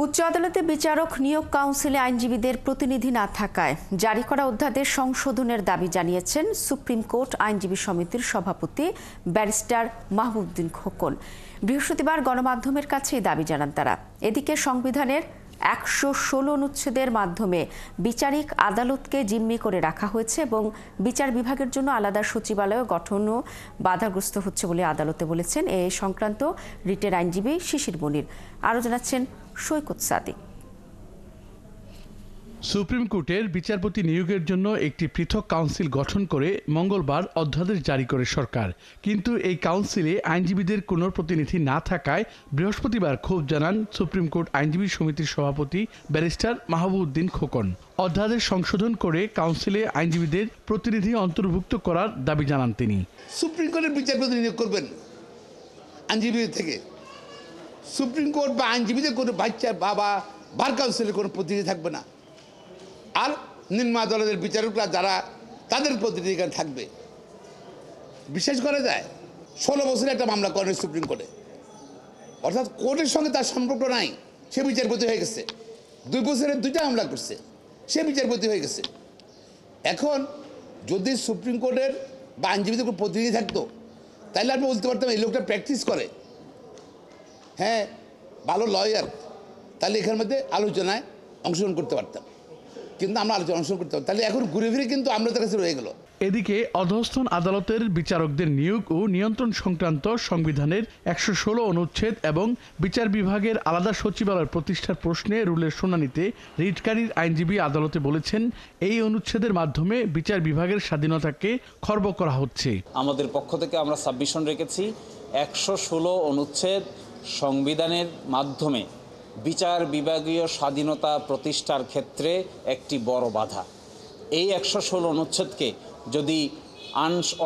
উচ্চ আদালতে বিচারক নিয়োগ কাউন্সিলে আইনজীবীদের প্রতিনিধি না থাকায় জারি করা অধ্যাদেশ সংশোধনের দাবি জানিয়েছেন সুপ্রিম কোর্ট আইনজীবী সমিতির সভাপতি ব্যারিস্টার মাহবুবউদ্দিন খোকন। বৃহস্পতিবার গণমাধ্যমের কাছে দাবি জানান তারা। এদিকে সংবিধানের ১১৬ অনুচ্ছেদের মাধ্যমে বিচারিক আদালতকে জিম্মি করে রাখা হয়েছে এবং বিচার বিভাগের জন্য আলাদা সচিবালয় গঠনও বাধাগ্রস্ত হচ্ছে বলে আদালতে বলেছেন এ সংক্রান্ত রিটের আইনজীবী শিশির মনির। আরও জানাচ্ছেন সৈকত সাদিক। সুপ্রিম কোর্টের বিচারপতি নিয়োগের জন্য একটি পৃথক কাউন্সিল গঠন করে মঙ্গলবার অধ্যাদেশ জারি করে সরকার, কিন্তু এই কাউন্সিলে আইনজীবীদের কোনো প্রতিনিধি না থাকায় বৃহস্পতিবার ক্ষোভ জানান সুপ্রিম কোর্ট আইনজীবী সমিতির সভাপতি ব্যারিস্টার মাহবুবউদ্দিন খোকন। অধ্যাদেশ সংশোধন করে কাউন্সিলে আইনজীবীদের প্রতিনিধি অন্তর্ভুক্ত করার দাবি জানান তিনি। সুপ্রিম কোর্টের বিচারপতি নিয়োগ করবেন আইনজীবীদের থেকে, সুপ্রিম কোর্ট বা আইনজীবীদের কোনো বাচ্চা বাবা বার কাউন্সিলের কোনো প্রতিনিধি থাকবে না, আর নিম্ন আদালতের বিচারকরা যারা তাদের প্রতিনিধি থাকবে। বিশ্বাস করা যায় 16 বছরে একটা মামলা করেন সুপ্রিম কোর্টে, অর্থাৎ কোর্টের সঙ্গে তার সম্পর্ক নাই, সে বিচারপতি হয়ে গেছে। 2 বছরে 2টা মামলা করছে, সে বিচারপতি হয়ে গেছে। এখন যদি সুপ্রিম কোর্টের বা আইনজীবীদের কোনো প্রতিনিধি থাকতো তাহলে আমি বলতে পারতাম এই লোকটা প্র্যাকটিস করে, হ্যাঁ ভালো লয়ার, তাহলে এখানের মধ্যে আলোচনায় অংশগ্রহণ করতে পারতাম, কিন্তু আমরা আলোচনা অংশগ্রহণ করতে পারতাম। তাহলে এখন ঘুরে ফিরে কিন্তু আমরা তার কাছে রয়ে গেল। এদিকে অধস্তন আদালতের বিচারকদের নিয়োগ ও নিয়ন্ত্রণ সংক্রান্ত সংবিধানের ১১৬ অনুচ্ছেদ এবং বিচার বিভাগের আলাদা সচিবালয় প্রতিষ্ঠার প্রশ্নে রুলের শুনানিতে রিটকারীর আইনজীবী আদালতে বলেছেন এই অনুচ্ছেদের মাধ্যমে বিচার বিভাগের স্বাধীনতাকে খর্ব করা হচ্ছে। আমাদের পক্ষ থেকে আমরা সাবমিশন রেখেছি ১১৬ অনুচ্ছেদ সংবিধানের মাধ্যমে বিচার বিভাগীয় স্বাধীনতা প্রতিষ্ঠার ক্ষেত্রে একটি বড় বাধা। এই ১১৬ অনুচ্ছেদকে যদি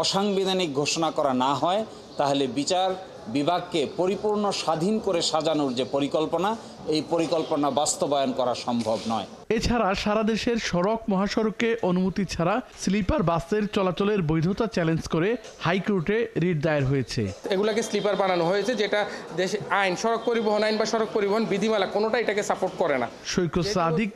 অসাংবিধানিক ঘোষণা করা না হয় তাহলে বিচার বিভাগকে পরিপূর্ণ স্বাধীন করে সাজানোর যে পরিকল্পনা, এই পরিকল্পনা বাস্তবায়ন করা সম্ভব নয়। এছাড়া সারা দেশের সড়ক মহাসড়কে অনুমতি ছাড়া স্লিপার বাসের চলাচলের বৈধতা চ্যালেঞ্জ করে হাইকোর্টে রিট দায়ের হয়েছে। এগুলাকে স্লিপার বানানো হয়েছে, যেটা দেশে আইন, সড়ক পরিবহন আইন বা সড়ক পরিবহন বিধিমালা কোনোটা এটাকে সাপোর্ট করে না। সৈকত সাদিক।